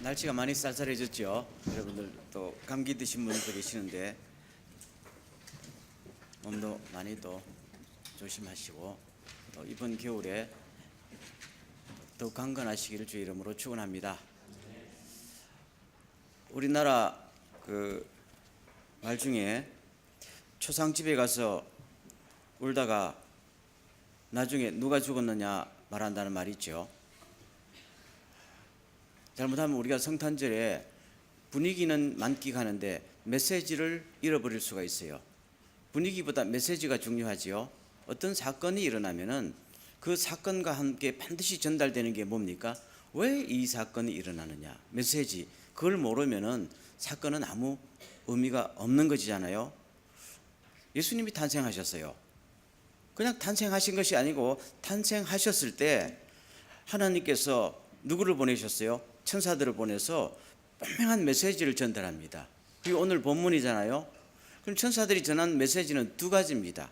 날씨가 많이 쌀쌀해졌죠. 여러분들 또 감기 드신 분들도 계시는데 몸도 많이 또 조심하시고 또 이번 겨울에 더욱 강건하시기를 주의 이름으로 축원합니다. 우리나라 말 중에 초상집에 가서 울다가 나중에 누가 죽었느냐 말한다는 말이 있죠. 잘못하면 우리가 성탄절에 분위기는 만끽하는데 메시지를 잃어버릴 수가 있어요. 분위기보다 메시지가 중요하지요. 어떤 사건이 일어나면은 그 사건과 함께 반드시 전달되는 게 뭡니까? 왜 이 사건이 일어나느냐? 메시지. 그걸 모르면은 사건은 아무 의미가 없는 것이잖아요. 예수님이 탄생하셨어요. 그냥 탄생하신 것이 아니고 탄생하셨을 때 하나님께서 누구를 보내셨어요? 천사들을 보내서 분명한 메시지를 전달합니다. 그게 오늘 본문이잖아요. 그럼 천사들이 전한 메시지는 두 가지입니다.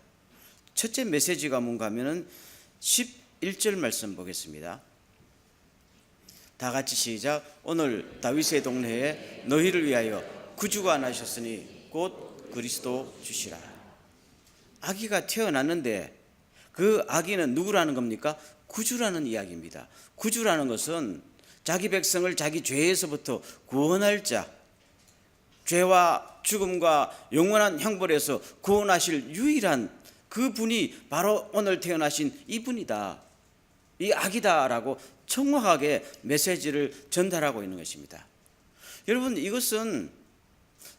첫째 메시지가 뭔가 하면은 11절 말씀 보겠습니다. 다 같이 시작. 오늘 다윗의 동네에 너희를 위하여 구주가 나셨으니 곧 그리스도 주시라. 아기가 태어났는데 그 아기는 누구라는 겁니까? 구주라는 이야기입니다. 구주라는 것은 자기 백성을 자기 죄에서부터 구원할 자, 죄와 죽음과 영원한 형벌에서 구원하실 유일한 그 분이 바로 오늘 태어나신 이분이다, 이 아기다라고 정확하게 메시지를 전달하고 있는 것입니다. 여러분, 이것은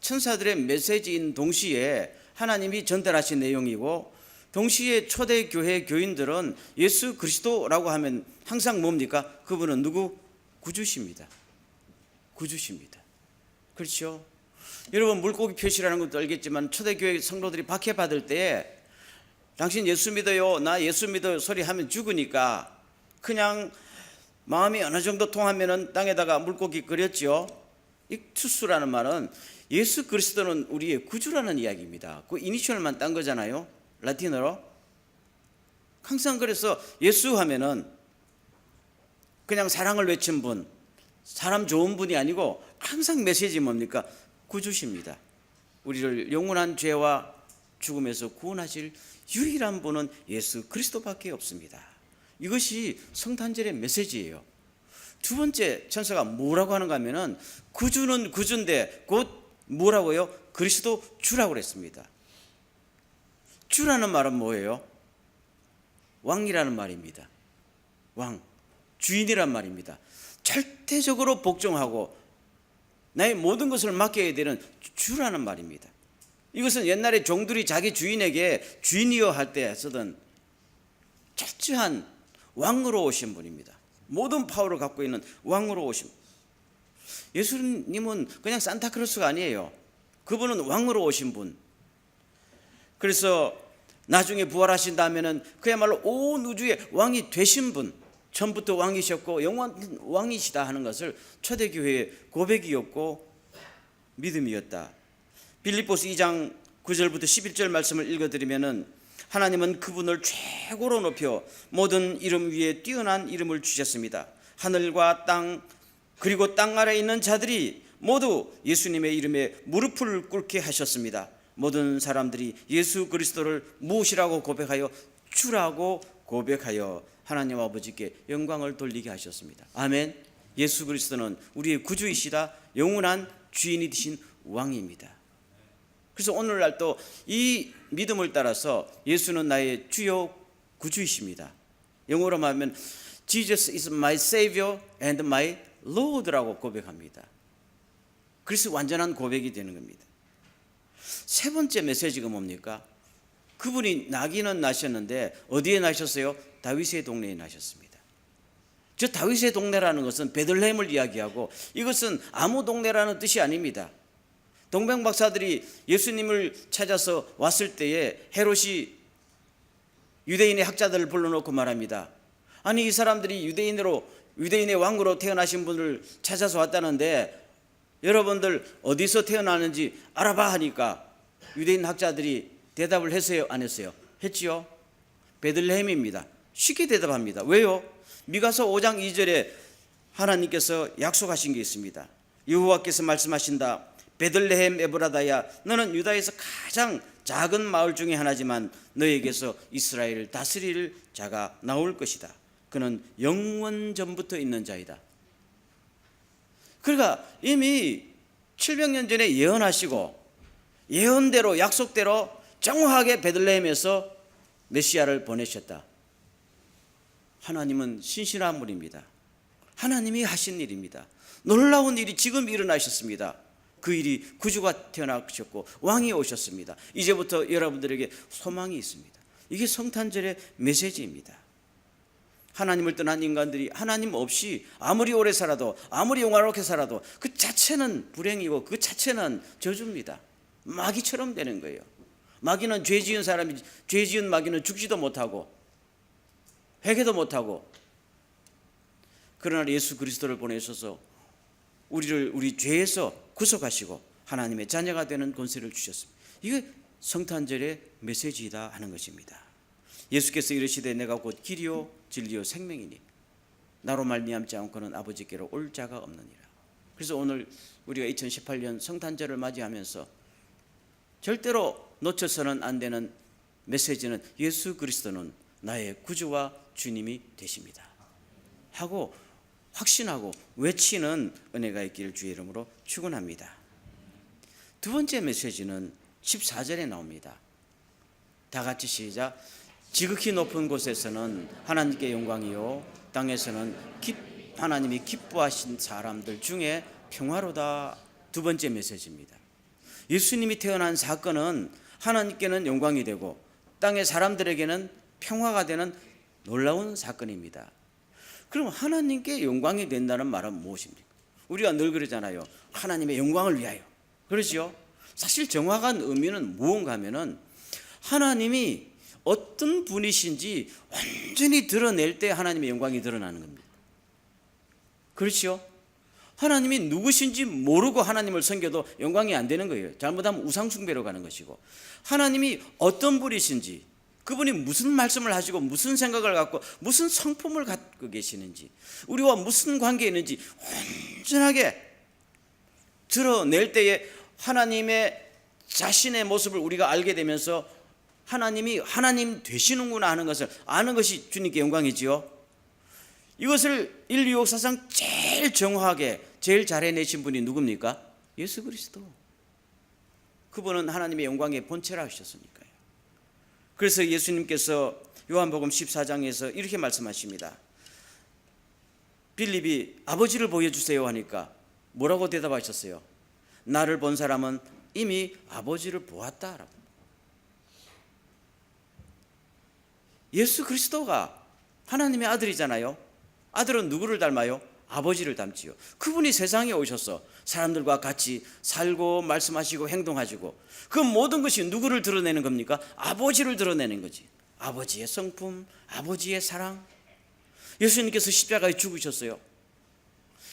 천사들의 메시지인 동시에 하나님이 전달하신 내용이고, 동시에 초대교회 교인들은 예수 그리스도라고 하면 항상 뭡니까? 그분은 누구? 구주십니다. 구주십니다. 그렇죠? 여러분, 물고기 표시라는 것도 알겠지만 초대교회 성도들이 박해받을 때 당신 예수 믿어요, 나 예수 믿어요 소리 하면 죽으니까 그냥 마음이 어느 정도 통하면은 땅에다가 물고기 그렸죠. 이 투수라는 말은 예수 그리스도는 우리의 구주라는 이야기입니다. 그 이니셜만 딴 거잖아요, 라틴어로. 항상 그래서 예수 하면은 그냥 사랑을 외친 분, 사람 좋은 분이 아니고 항상 메시지 뭡니까? 구주십니다. 우리를 영원한 죄와 죽음에서 구원하실 유일한 분은 예수 그리스도밖에 없습니다. 이것이 성탄절의 메시지예요. 두 번째 천사가 뭐라고 하는가 하면은 구주는 구주인데 곧 뭐라고요? 그리스도 주라고 그랬습니다. 주라는 말은 뭐예요? 왕이라는 말입니다. 왕, 주인이란 말입니다. 절대적으로 복종하고 나의 모든 것을 맡겨야 되는 주라는 말입니다. 이것은 옛날에 종들이 자기 주인에게 주인이여 할 때 쓰던 철저한 왕으로 오신 분입니다. 모든 파워를 갖고 있는 왕으로 오신. 예수님은 그냥 산타클로스가 아니에요. 그분은 왕으로 오신 분. 그래서 나중에 부활하신 다음에는 그야말로 온 우주의 왕이 되신 분, 처음부터 왕이셨고 영원한 왕이시다 하는 것을 초대교회의 고백이었고 믿음이었다. 빌립보서 2장 9절부터 11절 말씀을 읽어드리면은 하나님은 그분을 최고로 높여 모든 이름 위에 뛰어난 이름을 주셨습니다. 하늘과 땅 그리고 땅 아래에 있는 자들이 모두 예수님의 이름에 무릎을 꿇게 하셨습니다. 모든 사람들이 예수 그리스도를 무엇이라고 고백하여? 주라고 고백하여 하나님 아버지께 영광을 돌리게 하셨습니다. 아멘. 예수 그리스도는 우리의 구주이시다, 영원한 주인이 되신 왕입니다. 그래서 오늘날 또 이 믿음을 따라서 예수는 나의 주요 구주이십니다. 영어로 말하면 Jesus is my Savior and my Lord라고 고백합니다. 그래서 완전한 고백이 되는 겁니다. 세 번째 메시지가 뭡니까? 그분이 나기는 나셨는데 어디에 나셨어요? 다윗의 동네에 나셨습니다. 저 다윗의 동네라는 것은 베들레헴을 이야기하고 이것은 아무 동네라는 뜻이 아닙니다. 동방 박사들이 예수님을 찾아서 왔을 때에 헤롯이 유대인의 학자들을 불러놓고 말합니다. 아니, 이 사람들이 유대인의 왕으로 태어나신 분을 찾아서 왔다는데 여러분들 어디서 태어나는지 알아봐 하니까 유대인 학자들이 대답을 했어요, 안 했어요? 했지요. 베들레헴입니다. 쉽게 대답합니다. 왜요? 미가서 5장 2절에 하나님께서 약속하신 게 있습니다. 여호와께서 말씀하신다. 베들레헴 에브라다야, 너는 유다에서 가장 작은 마을 중에 하나지만 너에게서 이스라엘을 다스릴 자가 나올 것이다. 그는 영원 전부터 있는 자이다. 그러니까 이미 700년 전에 예언하시고 예언대로 약속대로 정확하게 베들레헴에서 메시아를 보내셨다. 하나님은 신실한 분입니다. 하나님이 하신 일입니다. 놀라운 일이 지금 일어나셨습니다. 그 일이 구주가 태어나셨고 왕이 오셨습니다. 이제부터 여러분들에게 소망이 있습니다. 이게 성탄절의 메시지입니다. 하나님을 떠난 인간들이 하나님 없이 아무리 오래 살아도 아무리 영화롭게 살아도 그 자체는 불행이고 그 자체는 저주입니다. 마귀처럼 되는 거예요. 마귀는 죄 지은 사람이, 죄 지은 마귀는 죽지도 못하고 회개도 못하고, 그러나 예수 그리스도를 보내셔서 우리를 우리 죄에서 구속하시고 하나님의 자녀가 되는 권세를 주셨습니다. 이게 성탄절의 메시지이다 하는 것입니다. 예수께서 이르시되 내가 곧 길이요 진리요 생명이니 나로 말미암지 않고는 아버지께로 올 자가 없느니라. 그래서 오늘 우리가 2018년 성탄절을 맞이하면서 절대로 놓쳐서는 안 되는 메시지는 예수 그리스도는 나의 구주와 주님이 되십니다 하고 확신하고 외치는 은혜가 있기를 주의 이름으로 축원합니다. 두 번째 메시지는 14절에 나옵니다. 다 같이 시작. 지극히 높은 곳에서는 하나님께 영광이요 땅에서는 하나님이 기뻐하신 사람들 중에 평화로다. 두 번째 메시지입니다. 예수님이 태어난 사건은 하나님께는 영광이 되고 땅의 사람들에게는 평화가 되는 놀라운 사건입니다. 그럼 하나님께 영광이 된다는 말은 무엇입니까? 우리가 늘 그러잖아요. 하나님의 영광을 위하여. 그렇죠? 사실 정확한 의미는 무언가 하면은 하나님이 어떤 분이신지 완전히 드러낼 때 하나님의 영광이 드러나는 겁니다. 그렇죠? 하나님이 누구신지 모르고 하나님을 섬겨도 영광이 안 되는 거예요. 잘못하면 우상숭배로 가는 것이고, 하나님이 어떤 분이신지, 그분이 무슨 말씀을 하시고 무슨 생각을 갖고 무슨 성품을 갖고 계시는지, 우리와 무슨 관계에 있는지 완전하게 드러낼 때에 하나님의 자신의 모습을 우리가 알게 되면서 하나님이 하나님 되시는구나 하는 것을 아는 것이 주님께 영광이지요. 이것을 인류 역사상 제일 정확하게 제일 잘 해내신 분이 누굽니까? 예수 그리스도. 그분은 하나님의 영광의 본체라 하셨으니까요. 그래서 예수님께서 요한복음 14장에서 이렇게 말씀하십니다. 빌립이 아버지를 보여주세요 하니까 뭐라고 대답하셨어요? 나를 본 사람은 이미 아버지를 보았다라고. 예수 그리스도가 하나님의 아들이잖아요. 아들은 누구를 닮아요? 아버지를 닮지요. 그분이 세상에 오셔서 사람들과 같이 살고 말씀하시고 행동하시고 그 모든 것이 누구를 드러내는 겁니까? 아버지를 드러내는 거지. 아버지의 성품, 아버지의 사랑. 예수님께서 십자가에 죽으셨어요.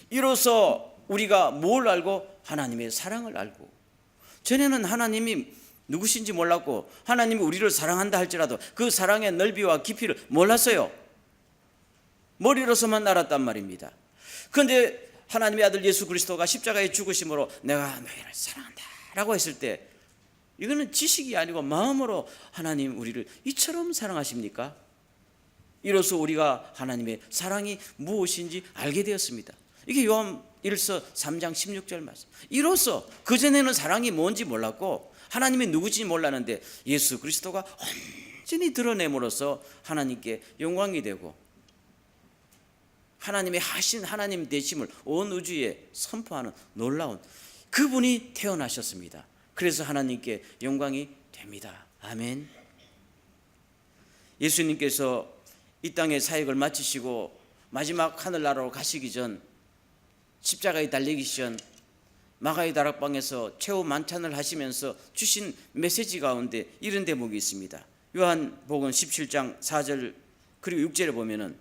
이로써 우리가 뭘 알고? 하나님의 사랑을 알고. 전에는 하나님이 누구신지 몰랐고 하나님이 우리를 사랑한다 할지라도 그 사랑의 넓이와 깊이를 몰랐어요. 머리로서만 알았단 말입니다. 그런데 하나님의 아들 예수 그리스도가 십자가에 죽으심으로 내가 너희를 사랑한다 라고 했을 때 이거는 지식이 아니고 마음으로 하나님 우리를 이처럼 사랑하십니까? 이로써 우리가 하나님의 사랑이 무엇인지 알게 되었습니다. 이게 요한 1서 3장 16절 말씀. 이로써 그전에는 사랑이 뭔지 몰랐고 하나님이 누구인지 몰랐는데 예수 그리스도가 완전히 드러냄으로써 하나님께 영광이 되고 하나님의 하신 하나님 되심을 온 우주에 선포하는 놀라운 그분이 태어나셨습니다. 그래서 하나님께 영광이 됩니다. 아멘. 예수님께서 이 땅의 사역을 마치시고 마지막 하늘나라로 가시기 전 십자가에 달리기 전 마가의 다락방에서 최후 만찬을 하시면서 주신 메시지 가운데 이런 대목이 있습니다. 요한복음 17장 4절 그리고 6절에 보면은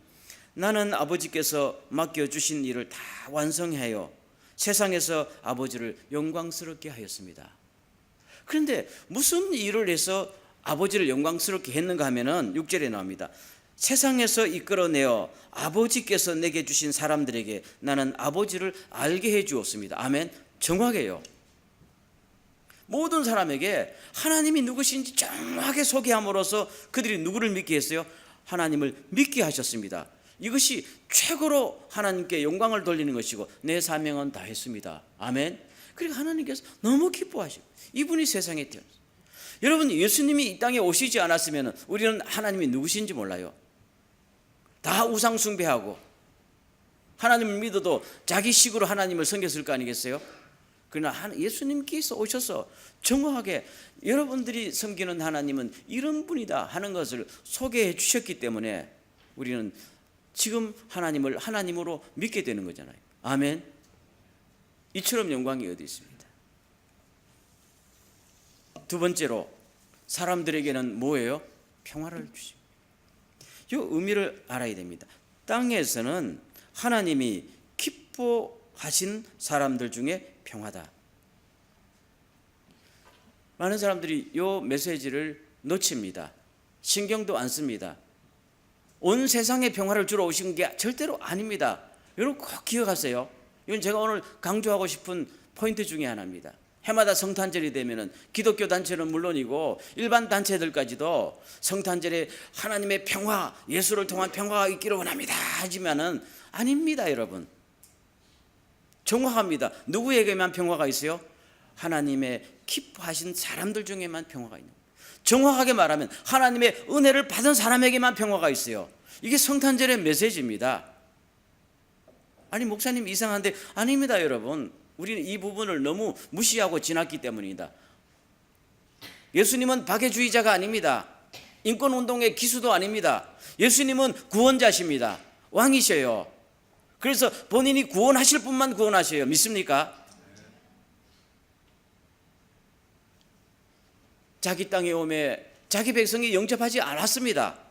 나는 아버지께서 맡겨주신 일을 다 완성하여 세상에서 아버지를 영광스럽게 하였습니다. 그런데 무슨 일을 해서 아버지를 영광스럽게 했는가 하면은 6절에 나옵니다. 세상에서 이끌어내어 아버지께서 내게 주신 사람들에게 나는 아버지를 알게 해 주었습니다. 아멘. 정확해요. 모든 사람에게 하나님이 누구신지 정확하게 소개함으로써 그들이 누구를 믿게 했어요? 하나님을 믿게 하셨습니다. 이것이 최고로 하나님께 영광을 돌리는 것이고 내 사명은 다 했습니다. 아멘. 그리고 하나님께서 너무 기뻐하시고 이분이 세상에 태어났어요. 여러분, 예수님이 이 땅에 오시지 않았으면 우리는 하나님이 누구신지 몰라요. 다 우상 숭배하고 하나님을 믿어도 자기 식으로 하나님을 섬겼을 거 아니겠어요? 그러나 예수님께서 오셔서 정확하게 여러분들이 섬기는 하나님은 이런 분이다 하는 것을 소개해 주셨기 때문에 우리는 지금 하나님을 하나님으로 믿게 되는 거잖아요. 아멘. 이처럼 영광이 어디 있습니다. 두 번째로 사람들에게는 뭐예요? 평화를 주십니다. 이 의미를 알아야 됩니다. 땅에서는 하나님이 기뻐하신 사람들 중에 평화다. 많은 사람들이 이 메시지를 놓칩니다. 신경도 안 씁니다. 온 세상에 평화를 주러 오신 게 절대로 아닙니다. 여러분 꼭 기억하세요. 이건 제가 오늘 강조하고 싶은 포인트 중에 하나입니다. 해마다 성탄절이 되면은 기독교 단체는 물론이고 일반 단체들까지도 성탄절에 하나님의 평화, 예수를 통한 평화가 있기를 원합니다 하지만은 아닙니다, 여러분. 정확합니다. 누구에게만 평화가 있어요? 하나님의 기뻐하신 사람들 중에만 평화가 있는 거예요. 정확하게 말하면 하나님의 은혜를 받은 사람에게만 평화가 있어요. 이게 성탄절의 메시지입니다. 아니 목사님 이상한데 아닙니다, 여러분. 우리는 이 부분을 너무 무시하고 지났기 때문입니다. 예수님은 박애주의자가 아닙니다. 인권운동의 기수도 아닙니다. 예수님은 구원자십니다. 왕이셔요. 그래서 본인이 구원하실 분만 구원하셔요. 믿습니까? 자기 땅에 오매 자기 백성이 영접하지 않았습니다.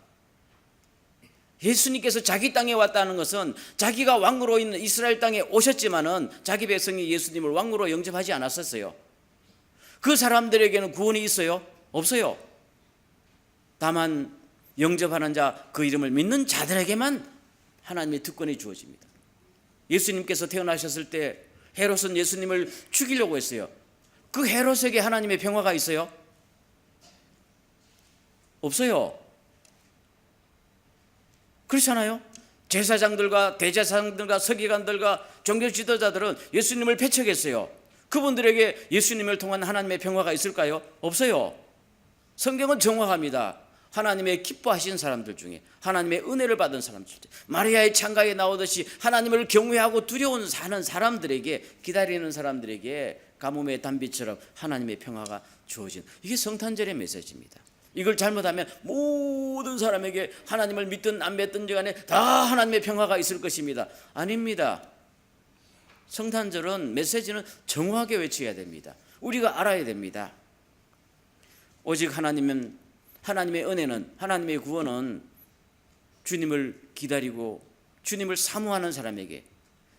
예수님께서 자기 땅에 왔다는 것은 자기가 왕으로 있는 이스라엘 땅에 오셨지만은 자기 백성이 예수님을 왕으로 영접하지 않았었어요. 그 사람들에게는 구원이 있어요? 없어요. 다만 영접하는 자, 그 이름을 믿는 자들에게만 하나님의 특권이 주어집니다. 예수님께서 태어나셨을 때 헤롯은 예수님을 죽이려고 했어요. 그 헤롯에게 하나님의 평화가 있어요? 없어요. 그렇잖아요. 제사장들과 대제사장들과 서기관들과 종교 지도자들은 예수님을 배척했어요. 그분들에게 예수님을 통한 하나님의 평화가 있을까요? 없어요. 성경은 정확합니다. 하나님의 기뻐하신 사람들 중에, 하나님의 은혜를 받은 사람들 중에, 마리아의 창가에 나오듯이 하나님을 경외하고 두려운 사는 사람들에게, 기다리는 사람들에게 가뭄의 단비처럼 하나님의 평화가 주어진, 이게 성탄절의 메시지입니다. 이걸 잘못하면 모든 사람에게 하나님을 믿든 안 믿든 간에 다 하나님의 평화가 있을 것입니다. 아닙니다. 성탄절은 메시지는 정확하게 외쳐야 됩니다. 우리가 알아야 됩니다. 오직 하나님의 은혜는, 하나님의 구원은 주님을 기다리고 주님을 사모하는 사람에게,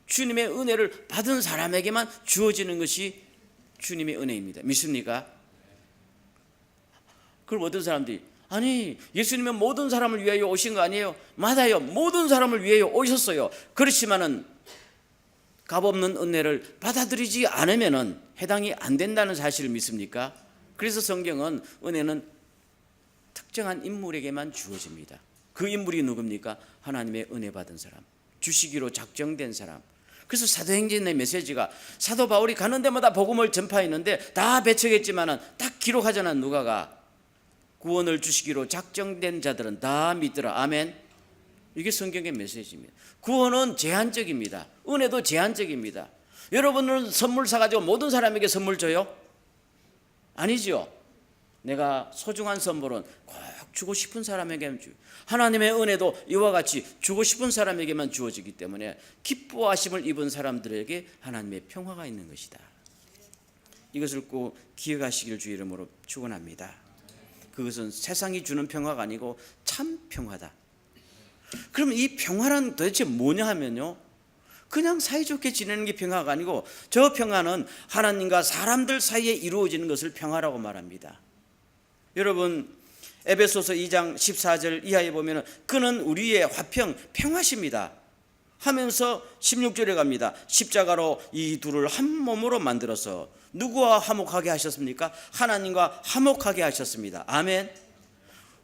주님의 은혜를 받은 사람에게만 주어지는 것이 주님의 은혜입니다. 믿습니까? 그럼 어떤 사람들이 아니 예수님은 모든 사람을 위하여 오신 거 아니에요? 맞아요. 모든 사람을 위하여 오셨어요. 그렇지만은 값없는 은혜를 받아들이지 않으면은 해당이 안 된다는 사실을 믿습니까? 그래서 성경은 은혜는 특정한 인물에게만 주어집니다. 그 인물이 누굽니까? 하나님의 은혜 받은 사람, 주시기로 작정된 사람. 그래서 사도행전의 메시지가 사도 바울이 가는 데마다 복음을 전파했는데 다 배척했지만은 딱 기록하잖아. 누가가 구원을 주시기로 작정된 자들은 다 믿더라. 아멘. 이게 성경의 메시지입니다. 구원은 제한적입니다. 은혜도 제한적입니다. 여러분은 선물 사가지고 모든 사람에게 선물 줘요? 아니죠. 내가 소중한 선물은 꼭 주고 싶은 사람에게만 줘요. 하나님의 은혜도 이와 같이 주고 싶은 사람에게만 주어지기 때문에 기뻐하심을 입은 사람들에게 하나님의 평화가 있는 것이다. 이것을 꼭 기억하시길 주 이름으로 축원합니다. 그것은 세상이 주는 평화가 아니고 참 평화다. 그럼 이 평화란 도대체 뭐냐 하면요, 그냥 사이좋게 지내는 게 평화가 아니고 저 평화는 하나님과 사람들 사이에 이루어지는 것을 평화라고 말합니다. 여러분, 에베소서 2장 14절 이하에 보면 그는 우리의 화평, 평화십니다 하면서 16절에 갑니다. 십자가로 이 둘을 한 몸으로 만들어서 누구와 화목하게 하셨습니까? 하나님과 화목하게 하셨습니다. 아멘.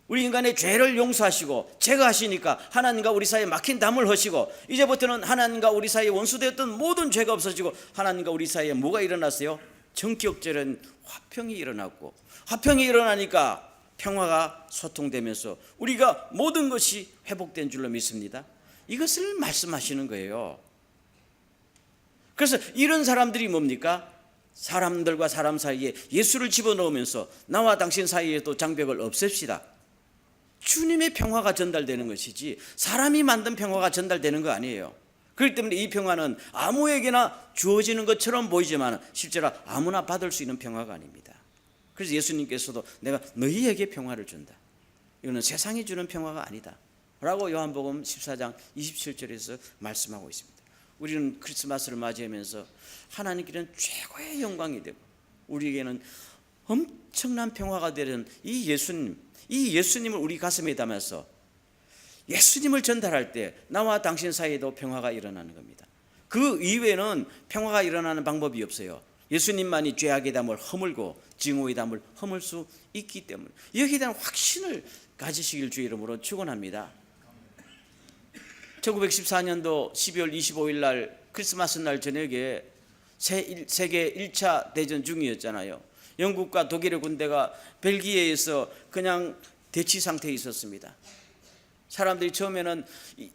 우리 인간의 죄를 용서하시고 제거하시니까 하나님과 우리 사이에 막힌 담을 허시고 이제부터는 하나님과 우리 사이에 원수되었던 모든 죄가 없어지고 하나님과 우리 사이에 뭐가 일어났어요? 전격적인 화평이 일어났고, 화평이 일어나니까 평화가 소통되면서 우리가 모든 것이 회복된 줄로 믿습니다. 이것을 말씀하시는 거예요. 그래서 이런 사람들이 뭡니까? 사람들과 사람 사이에 예수를 집어넣으면서 나와 당신 사이에도 장벽을 없앱시다. 주님의 평화가 전달되는 것이지 사람이 만든 평화가 전달되는 거 아니에요. 그렇기 때문에 이 평화는 아무에게나 주어지는 것처럼 보이지만 실제로 아무나 받을 수 있는 평화가 아닙니다. 그래서 예수님께서도 내가 너희에게 평화를 준다, 이거는 세상이 주는 평화가 아니다 라고 요한복음 14장 27절에서 말씀하고 있습니다. 우리는 크리스마스를 맞이하면서 하나님께는 최고의 영광이 되고 우리에게는 엄청난 평화가 되는 이 예수님을 우리 가슴에 담아서 예수님을 전달할 때 나와 당신 사이에도 평화가 일어나는 겁니다. 그 이외에는 평화가 일어나는 방법이 없어요. 예수님만이 죄악의 담을 허물고 증오의 담을 허물 수 있기 때문에 여기에 대한 확신을 가지시길 주의 이름으로 축원합니다. 1914년도 12월 25일 날 크리스마스 날 저녁에 세계 1차 대전 중이었잖아요. 영국과 독일의 군대가 벨기에에서 그냥 대치 상태에 있었습니다. 사람들이 처음에는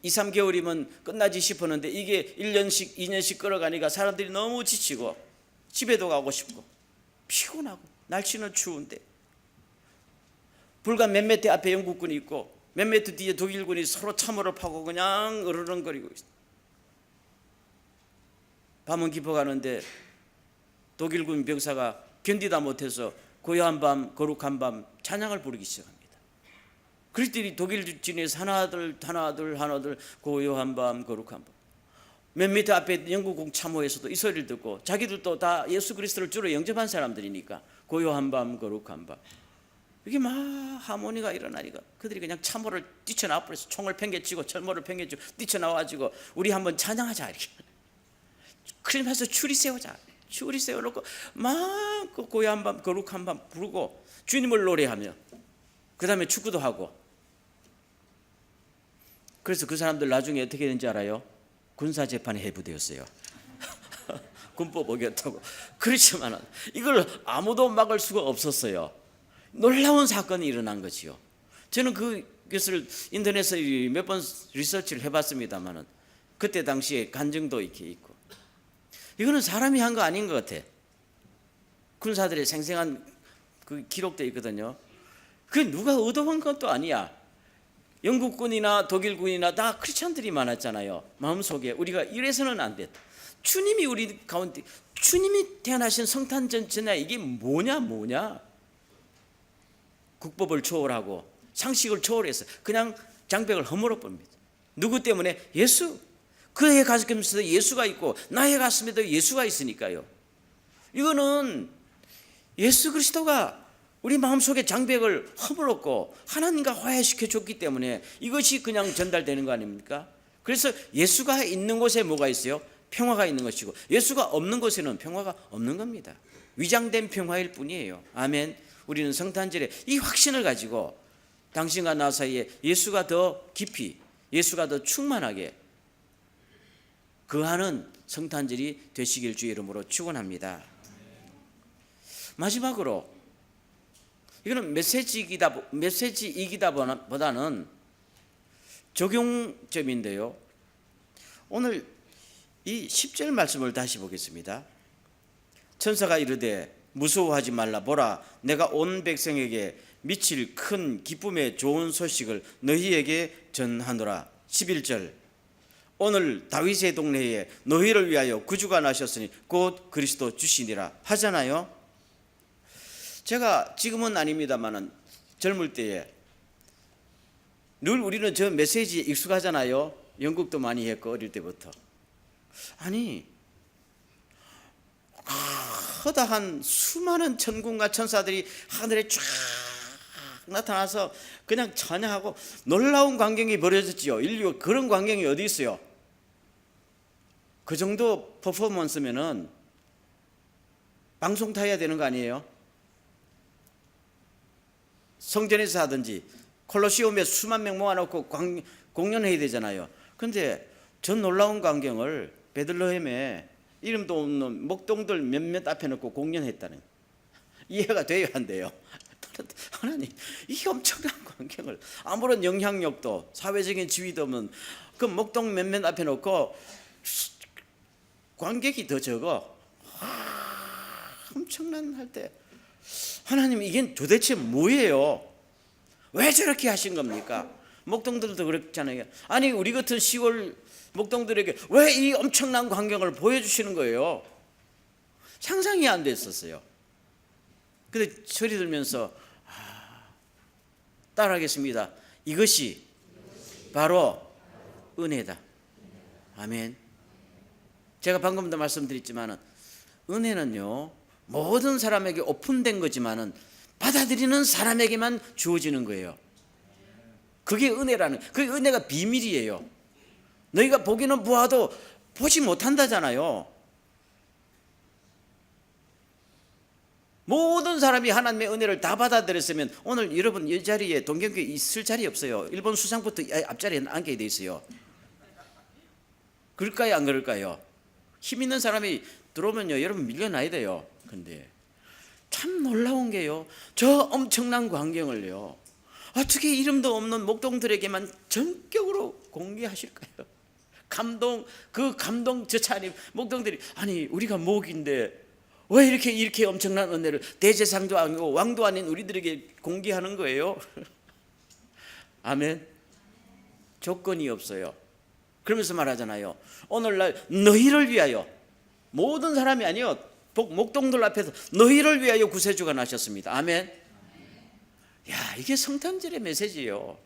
2-3개월이면 끝나지 싶었는데 이게 1년씩 2년씩 끌어가니까 사람들이 너무 지치고 집에도 가고 싶고 피곤하고 날씨는 추운데 불과 몇 미터 앞에 영국군이 있고 몇 미터 뒤에 독일군이 서로 참호를 파고 그냥 으르렁거리고 있어요. 밤은 깊어가는데 독일군 병사가 견디다 못해서 고요한 밤 거룩한 밤 찬양을 부르기 시작합니다. 그리스도인이 독일 진에서 하나둘 고요한 밤 거룩한 밤, 몇 미터 앞에 영국군 참호에서도 이 소리를 듣고 자기들도 다 예수 그리스도를 주로 영접한 사람들이니까 고요한 밤 거룩한 밤, 이게 막 하모니가 일어나니까 그들이 그냥 참호를 뛰쳐나와 버려서 총을 팽개치고 철모를 팽개치고 뛰쳐나와가지고 우리 한번 찬양하자 이렇게 크리스마스 추리 세우자, 추리 세워놓고 막 고요한 밤 거룩한 밤 부르고 주님을 노래하며 그 다음에 축구도 하고. 그래서 그 사람들 나중에 어떻게 되는지 알아요? 군사재판에 해부되었어요. 군법 어겼다고. 그렇지만 이걸 아무도 막을 수가 없었어요. 놀라운 사건이 일어난 것이요. 저는 그것을 인터넷에 몇 번 리서치를 해봤습니다만 그때 당시에 간증도 이렇게 있고, 이거는 사람이 한 거 아닌 것 같아. 군사들의 생생한 그 기록되어 있거든요. 그 누가 의도한 것도 아니야. 영국군이나 독일군이나 다 크리스천들이 많았잖아요. 마음속에 우리가 이래서는 안 됐다. 주님이 우리 가운데, 주님이 태어나신 성탄 전에 이게 뭐냐. 국법을 초월하고 상식을 초월해서 그냥 장벽을 허물어 봅니다. 누구 때문에? 예수. 그의 가슴에도 예수가 있고 나의 가슴에도 예수가 있으니까요. 이거는 예수 그리스도가 우리 마음속에 장벽을 허물었고 하나님과 화해시켜 줬기 때문에 이것이 그냥 전달되는 거 아닙니까? 그래서 예수가 있는 곳에 뭐가 있어요? 평화가 있는 것이고 예수가 없는 곳에는 평화가 없는 겁니다. 위장된 평화일 뿐이에요. 아멘. 우리는 성탄절에 이 확신을 가지고 당신과 나 사이에 예수가 더 깊이, 예수가 더 충만하게 거하는 성탄절이 되시길 주의 이름으로 축원합니다. 마지막으로 이거는 메시지이기다 보다는 적용점인데요. 오늘 이 10절 말씀을 다시 보겠습니다. 천사가 이르되 무서워하지 말라. 보라, 내가 온 백성에게 미칠 큰 기쁨의 좋은 소식을 너희에게 전하노라. 11절, 오늘 다윗의 동네에 너희를 위하여 구주가 나셨으니 곧 그리스도 주시니라 하잖아요. 제가 지금은 아닙니다만 젊을 때에 늘 우리는 저 메시지에 익숙하잖아요. 연극도 많이 했고 어릴 때부터. 아니, 허다한 수많은 천군과 천사들이 하늘에 쫙 나타나서 그냥 찬양하고 놀라운 광경이 벌어졌지요. 인류가 그런 광경이 어디 있어요? 그 정도 퍼포먼스면은 방송 타야 되는 거 아니에요? 성전에서 하든지 콜로시움에 수만 명 모아놓고 공연해야 되잖아요. 그런데 저 놀라운 광경을 베들레헴에 이름도 없는 목동들 몇몇 앞에 놓고 공연했다는, 이해가 돼야 한대요. 하나님, 이 엄청난 광경을 아무런 영향력도 사회적인 지위도 없는 그 목동 몇몇 앞에 놓고 관객이 더 적어. 엄청난 할 때 하나님, 이게 도대체 뭐예요? 왜 저렇게 하신 겁니까? 목동들도 그렇잖아요. 아니 우리 같은 시골 목동들에게 왜 이 엄청난 광경을 보여주시는 거예요? 상상이 안 됐었어요. 근데 소리 들면서 따라하겠습니다. 이것이 바로 은혜다. 아멘. 제가 방금도 말씀드렸지만 은혜는요 모든 사람에게 오픈된 거지만은 받아들이는 사람에게만 주어지는 거예요. 그게 은혜라는, 그게 은혜가 비밀이에요. 너희가 보기는 보아도 보지 못한다잖아요. 모든 사람이 하나님의 은혜를 다 받아들였으면 오늘 여러분 이 자리에 동경교회 있을 자리 없어요. 일본 수상부터 앞자리에 앉게 돼 있어요. 그럴까요, 안 그럴까요? 힘 있는 사람이 들어오면요 여러분 밀려나야 돼요. 근데 참 놀라운 게요, 저 엄청난 광경을요 어떻게 이름도 없는 목동들에게만 전격으로 공개하실까요? 감동, 그 감동조차 아닌 목동들이, 아니 우리가 목인데 왜 이렇게 엄청난 은혜를 대제사장도 아니고 왕도 아닌 우리들에게 공개하는 거예요? 아멘. 조건이 없어요. 그러면서 말하잖아요. 오늘날 너희를 위하여, 모든 사람이 아니요 목동들 앞에서 너희를 위하여 구세주가 나셨습니다. 아멘. 야, 이게 성탄절의 메시지예요.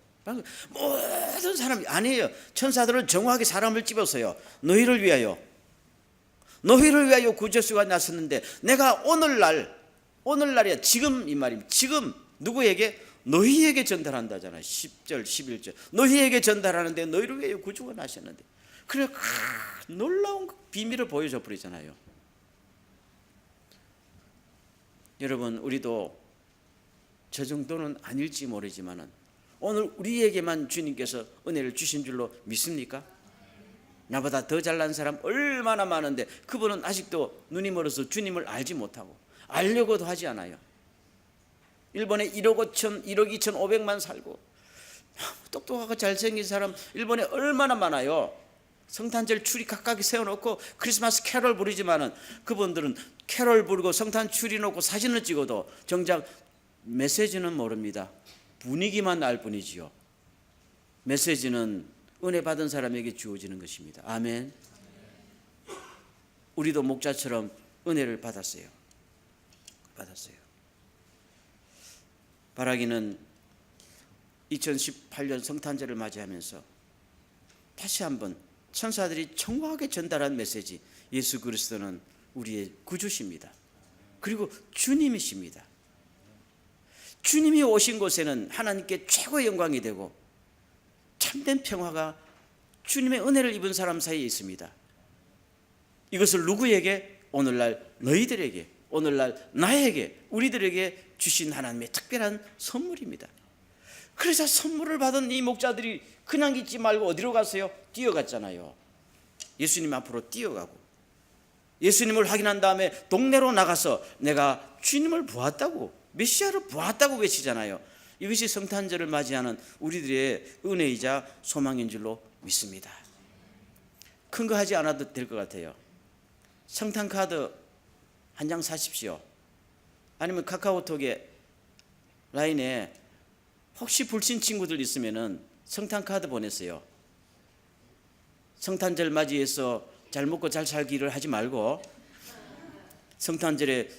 모든 사람이 아니에요. 천사들은 정확하게 사람을 집어서요 너희를 위하여 구세주가 나섰는데, 내가 오늘날이야, 지금 이 말입니다. 지금 누구에게? 너희에게 전달한다잖아요. 10절 11절 너희에게 전달하는데 너희를 위하여 구주가 나셨는데, 그래 놀라운 비밀을 보여줘 버리잖아요. 여러분, 우리도 저 정도는 아닐지 모르지만 오늘 우리에게만 주님께서 은혜를 주신 줄로 믿습니까? 나보다 더 잘난 사람 얼마나 많은데 그분은 아직도 눈이 멀어서 주님을 알지 못하고 알려고도 하지 않아요. 일본에 1억 2천5백만 살고 똑똑하고 잘생긴 사람 일본에 얼마나 많아요. 성탄절 추리 각각 세워놓고 크리스마스 캐롤 부르지만은 그분들은 캐롤 부르고 성탄 추리 놓고 사진을 찍어도 정작 메시지는 모릅니다. 분위기만 알 뿐이지요. 메시지는 은혜 받은 사람에게 주어지는 것입니다. 아멘. 우리도 목자처럼 은혜를 받았어요. 바라기는 2018년 성탄절을 맞이하면서 다시 한번 천사들이 청고하게 전달한 메시지, 예수 그리스도는 우리의 구주십니다. 그리고 주님이십니다. 주님이 오신 곳에는 하나님께 최고의 영광이 되고 참된 평화가 주님의 은혜를 입은 사람 사이에 있습니다. 이것을 누구에게? 오늘날 너희들에게, 오늘날 나에게, 우리들에게 주신 하나님의 특별한 선물입니다. 그래서 선물을 받은 이 목자들이 그냥 있지 말고 어디로 갔어요? 뛰어갔잖아요. 예수님 앞으로 뛰어가고 예수님을 확인한 다음에 동네로 나가서 내가 주님을 보았다고, 메시아를 보았다고 외치잖아요. 이것이 성탄절을 맞이하는 우리들의 은혜이자 소망인 줄로 믿습니다. 큰 거 하지 않아도 될 것 같아요. 성탄 카드 한 장 사십시오. 아니면 카카오톡에 라인에 혹시 불신 친구들 있으면은 성탄 카드 보냈어요. 성탄절 맞이해서 잘 먹고 잘 살기를 하지 말고 성탄절에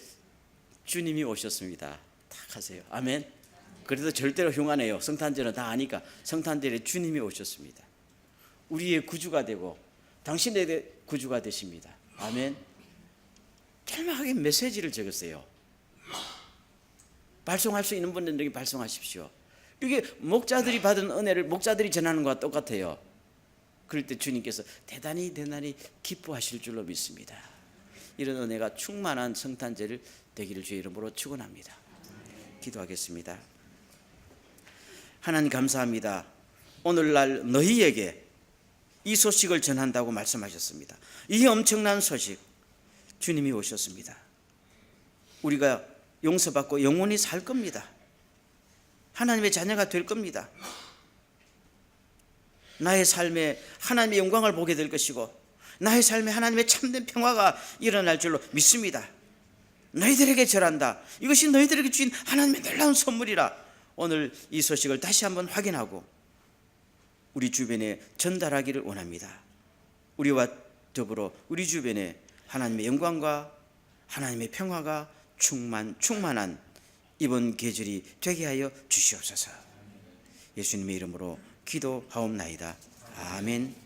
주님이 오셨습니다. 딱 하세요. 아멘. 그래도 절대로 흉 안 해요. 성탄절은 다 아니까. 성탄절에 주님이 오셨습니다. 우리의 구주가 되고 당신의 구주가 되십니다. 아멘. 짤막하게 메시지를 적었어요. 발송할 수 있는 분들에게 발송하십시오. 이게 목자들이 받은 은혜를 목자들이 전하는 것과 똑같아요. 그럴 때 주님께서 대단히 기뻐하실 줄로 믿습니다. 이런 은혜가 충만한 성탄절을 되기를 주의 이름으로 축원합니다. 기도하겠습니다. 하나님 감사합니다. 오늘날 너희에게 이 소식을 전한다고 말씀하셨습니다. 이 엄청난 소식, 주님이 오셨습니다. 우리가 용서받고 영원히 살 겁니다. 하나님의 자녀가 될 겁니다. 나의 삶에 하나님의 영광을 보게 될 것이고 나의 삶에 하나님의 참된 평화가 일어날 줄로 믿습니다. 너희들에게 절한다. 이것이 너희들에게 주신 하나님의 놀라운 선물이라. 오늘 이 소식을 다시 한번 확인하고 우리 주변에 전달하기를 원합니다. 우리와 더불어 우리 주변에 하나님의 영광과 하나님의 평화가 충만한 이번 계절이 되게 하여 주시옵소서. 예수님의 이름으로 기도하옵나이다. 아멘.